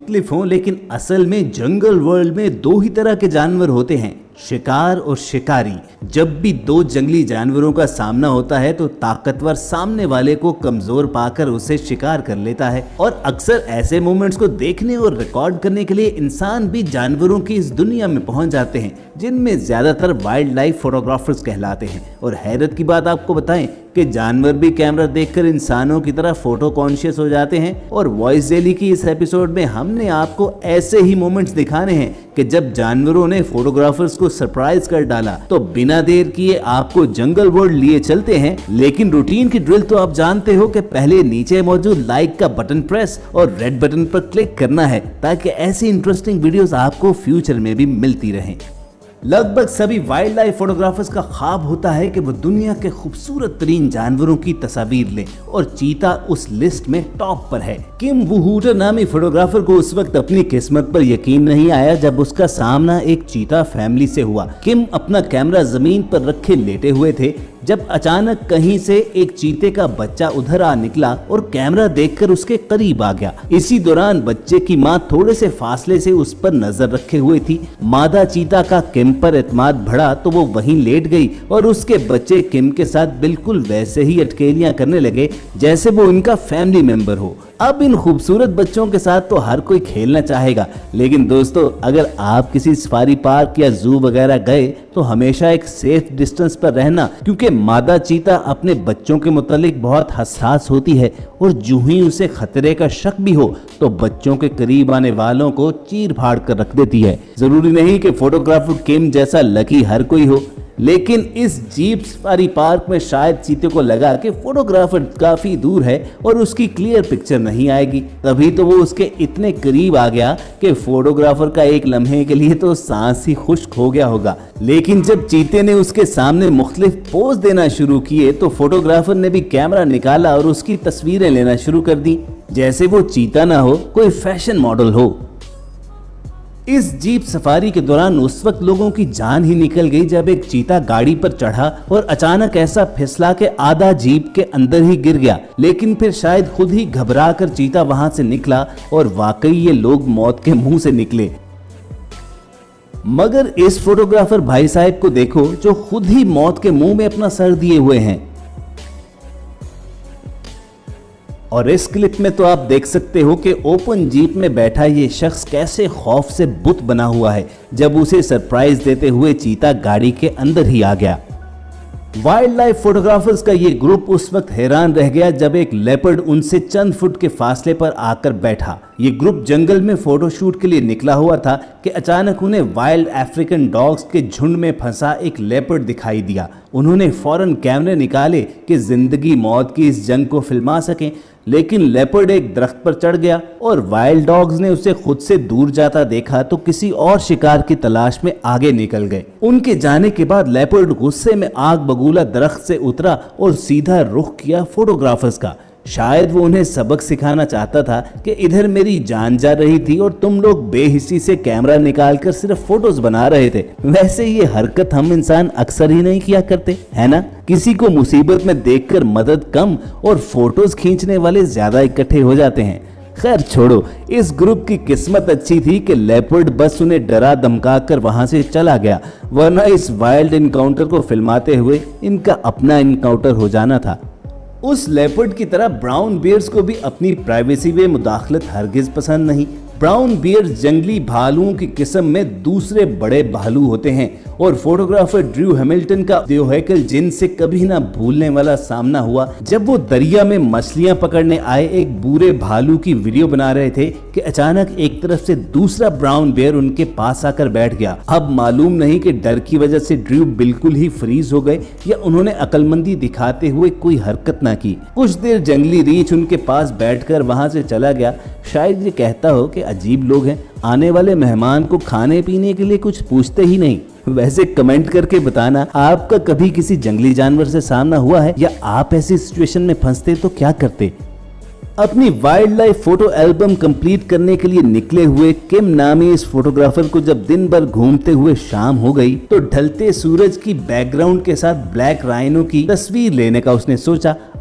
मुख्तलिफ हों, लेकिन असल में जंगल वर्ल्ड में दो ही तरह के जानवर होते हैं, शिकार और शिकारी। जब भी दो जंगली जानवरों का सामना होता है तो ताकतवर सामने वाले को कमजोर पाकर उसे शिकार कर लेता है। और अक्सर ऐसे मोमेंट्स को देखने और रिकॉर्ड करने के लिए इंसान भी जानवरों की इस दुनिया में पहुंच जाते हैं, जिनमें ज्यादातर वाइल्ड लाइफ फोटोग्राफर्स कहलाते हैं। और हैरत की बात आपको बताएं कि जानवर भी कैमरा देखकर इंसानों की तरह फोटो कॉन्शियस हो जाते हैं। और वॉइस डेली की इस एपिसोड में हमने आपको ऐसे ही मोमेंट्स दिखाने हैं कि जब जानवरों ने फोटोग्राफर्स को सरप्राइज कर डाला। तो बिना देर किए आपको जंगल वर्ल्ड लिए चलते हैं, लेकिन रूटीन की ड्रिल तो आप जानते हो कि पहले नीचे मौजूद लाइक का बटन प्रेस और रेड बटन पर क्लिक करना है, ताकि ऐसी इंटरेस्टिंग वीडियोस आपको फ्यूचर में भी मिलती रहें। लगभग सभी वाइल्ड लाइफ फोटोग्राफर्स का ख्वाब होता है कि वो दुनिया के खूबसूरत तरीन जानवरों की तस्वीर लें, और चीता उस लिस्ट में टॉप पर है। किम वुहूटर नामी फोटोग्राफर को उस वक्त अपनी किस्मत पर यकीन नहीं आया जब उसका सामना एक चीता फैमिली से हुआ। किम अपना कैमरा जमीन पर रखे लेटे हुए थे जब अचानक कहीं से एक चीते का बच्चा उधर आ निकला और कैमरा देखकर उसके करीब आ गया। इसी दौरान बच्चे की मां थोड़े से फासले से उस पर नजर रखे हुए थी। मादा चीता का किम पर एतमाद बढ़ा तो वो वहीं लेट गई और उसके बच्चे किम के साथ बिल्कुल वैसे ही अटकेलियां करने लगे जैसे वो इनका फैमिली मेंबर हो। अब इन खूबसूरत बच्चों के साथ तो हर कोई खेलना चाहेगा, लेकिन दोस्तों अगर आप किसी सफारी पार्क या जू वगैरह गए तो हमेशा एक सेफ डिस्टेंस पर रहना, क्योंकि मादा चीता अपने बच्चों के मुतालिक बहुत हसास होती है और जो ही उसे खतरे का शक भी हो तो बच्चों के करीब आने वालों को चीर फाड़ कर रख देती है। जरूरी नहीं कि फोटोग्राफर किम जैसा लकी हर कोई हो, लेकिन इस जीप सफारी पार्क में शायद चीते को लगा कि फोटोग्राफर काफी दूर है और उसकी क्लियर पिक्चर नहीं आएगी। तभी तो वो उसके इतने करीब आ गया कि फोटोग्राफर का एक लम्हे के लिए तो सांस ही खुश्क हो गया होगा। लेकिन जब चीते ने उसके सामने मुख्तलिफ पोज देना शुरू किए तो फोटोग्राफर ने भी कैमरा निकाला और उसकी तस्वीरें लेना शुरू कर दी, जैसे वो चीता ना हो, कोई फैशन मॉडल हो। इस जीप सफारी के दौरान उस वक्त लोगों की जान ही निकल गई जब एक चीता गाड़ी पर चढ़ा और अचानक ऐसा फिसला के आधा जीप के अंदर ही गिर गया। लेकिन फिर शायद खुद ही घबरा कर चीता वहां से निकला और वाकई ये लोग मौत के मुंह से निकले। मगर इस फोटोग्राफर भाई साहब को देखो जो खुद ही मौत के मुंह में अपना सर दिए हुए हैं। और इस क्लिप में तो आप देख सकते हो कि ओपन जीप में बैठा ये शख्स कैसे खौफ से बुत बना हुआ है जब उसे सरप्राइज देते हुए चीता गाड़ी के अंदर ही आ गया। वाइल्ड लाइफ फोटोग्राफर्स का ये ग्रुप उस वक्त हैरान रह गया जब एक लेपर्ड उनसे चंद फुट के फासले पर आकर बैठा। ये ग्रुप जंगल में फोटोशूट के लिए निकला हुआ था कि अचानक उन्हें वाइल्ड अफ्रीकन डॉग्स के झुंड में फंसा एक लेपर्ड दिखाई दिया। उन्होंने फौरन कैमरे निकाले कि जिंदगी मौत की इस जंग को फिल्मा सकें, लेकिन लेपर्ड एक दरख्त पर चढ़ गया और वाइल्ड डॉग्स ने उसे खुद से दूर जाता देखा तो किसी और शिकार की तलाश में आगे निकल गए। उनके जाने के बाद लेपर्ड गुस्से में आग बगूला दरख्त से उतरा और सीधा रुख किया फोटोग्राफर्स का। शायद वो उन्हें सबक सिखाना चाहता था कि इधर मेरी जान जा रही थी और तुम लोग बेहिस्सी से कैमरा निकालकर सिर्फ फोटोज बना रहे थे। वैसे ये हरकत हम इंसान अक्सर ही नहीं किया करते, है ना? किसी को मुसीबत में देखकर मदद कम और फोटोज खींचने वाले ज्यादा इकट्ठे हो जाते हैं। खैर छोड़ो, इस ग्रुप की किस्मत अच्छी थी कि लेपर्ड बस उन्हें डरा धमका कर वहां से चला गया, वरना इस वाइल्ड इनकाउंटर को फिल्माते हुए इनका अपना इनकाउंटर हो जाना था। उस लेपर्ड की तरह ब्राउन बियर्स को भी अपनी प्राइवेसी में मुदाखलत हरगिज पसंद नहीं। ब्राउन बियर्स जंगली भालुओं की किस्म में दूसरे बड़े भालू होते हैं और फोटोग्राफर ड्रू हैमिल्टन का व्यूहेकल जिनसे कभी ना भूलने वाला सामना हुआ जब वो दरिया में मछलियां पकड़ने आए एक बूढ़े भालू की वीडियो बना रहे थे कि अचानक एक तरफ से दूसरा ब्राउन बियर उनके पास आकर बैठ गया। अब मालूम नहीं कि डर की वजह से ड्रू बिल्कुल ही फ्रीज हो गए या उन्होंने अक्लमंदी दिखाते हुए कोई हरकत ना की। कुछ देर जंगली रीछ उनके पास बैठकर वहां से चला गया। शायद ये कहता हो कि अजीब लोग हैं, आने वाले मेहमान को खाने पीने के लिए कुछ पूछते ही नहीं। वैसे कमेंट करके बताना आपका कभी किसी जंगली जानवर से सामना हुआ है, या आप ऐसी सिचुएशन में फंसते तो क्या करते। अपनी wild life photo album complete करने के लिए निकले हुए किम नामी इस फोटोग्राफर को जब दिन भर घूमते हुए शाम हो गई तो ढलते सूरज की बैकग्राउंड के साथ ब्लैक राइनो की तस्वीर लेने का उसने सोचा।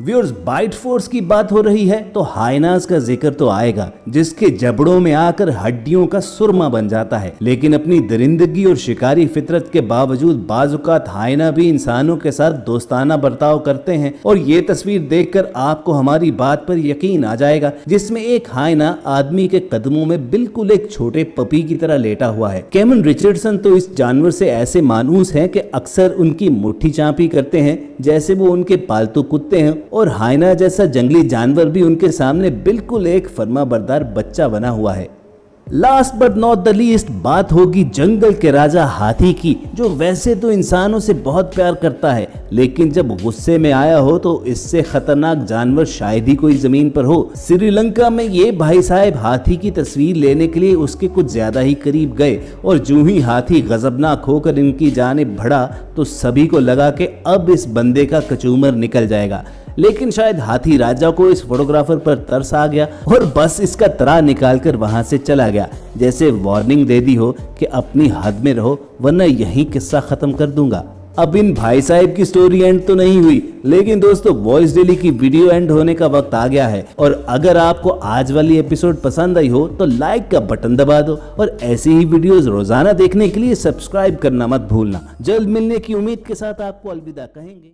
व्यूअर्स, बाइट फोर्स की बात हो रही है तो हाइनास का जिक्र तो आएगा, जिसके जबड़ों में आकर हड्डियों का सुरमा बन जाता है। लेकिन अपनी दरिंदगी और शिकारी फितरत के बावजूद बाजुकात हाइना भी इंसानों के साथ दोस्ताना बर्ताव करते हैं। और ये तस्वीर देखकर आपको हमारी बात पर यकीन आ जाएगा, जिसमें एक हाइना आदमी के कदमों में बिल्कुल एक छोटे पपी की तरह लेटा हुआ है। कैमन रिचर्डसन तो इस जानवर से ऐसे मानूस हैं कि अक्सर उनकी मुट्ठी चांपी करते हैं जैसे वो उनके पालतू कुत्ते हैं, और हाइना जैसा जंगली जानवर भी उनके सामने बिल्कुल एक फर्माबरदार बच्चा बना हुआ है। Last but not the least बात होगी जंगल के राजा हाथी की, जो वैसे तो इंसानों से बहुत प्यार करता है, लेकिन जब गुस्से में आया हो तो इससे खतरनाक जानवर शायद ही कोई जमीन पर हो। श्रीलंका में ये भाई साहब हाथी की तस्वीर लेने के लिए उसके कुछ ज्यादा ही करीब गए, और जो ही हाथी गजबनाक होकर इनकी जानिब बढ़ा तो सभी को लगा कि अब इस बंदे का कचूमर निकल जाएगा। लेकिन शायद हाथी राजा को इस फोटोग्राफर पर तरस आ गया और बस इसका तरा निकालकर वहां से चला गया, जैसे वार्निंग दे दी हो कि अपनी हद में रहो वरना यही किस्सा खत्म कर दूंगा। अब इन भाई साहब की स्टोरी एंड तो नहीं हुई, लेकिन दोस्तों वॉइस डेली की वीडियो एंड होने का वक्त आ गया है। और अगर आपको आज वाली एपिसोड पसंद आई हो तो लाइक का बटन दबा दो, और ऐसी ही वीडियोस रोजाना देखने के लिए सब्सक्राइब करना मत भूलना। जल्द मिलने की उम्मीद के साथ आपको अलविदा कहेंगे।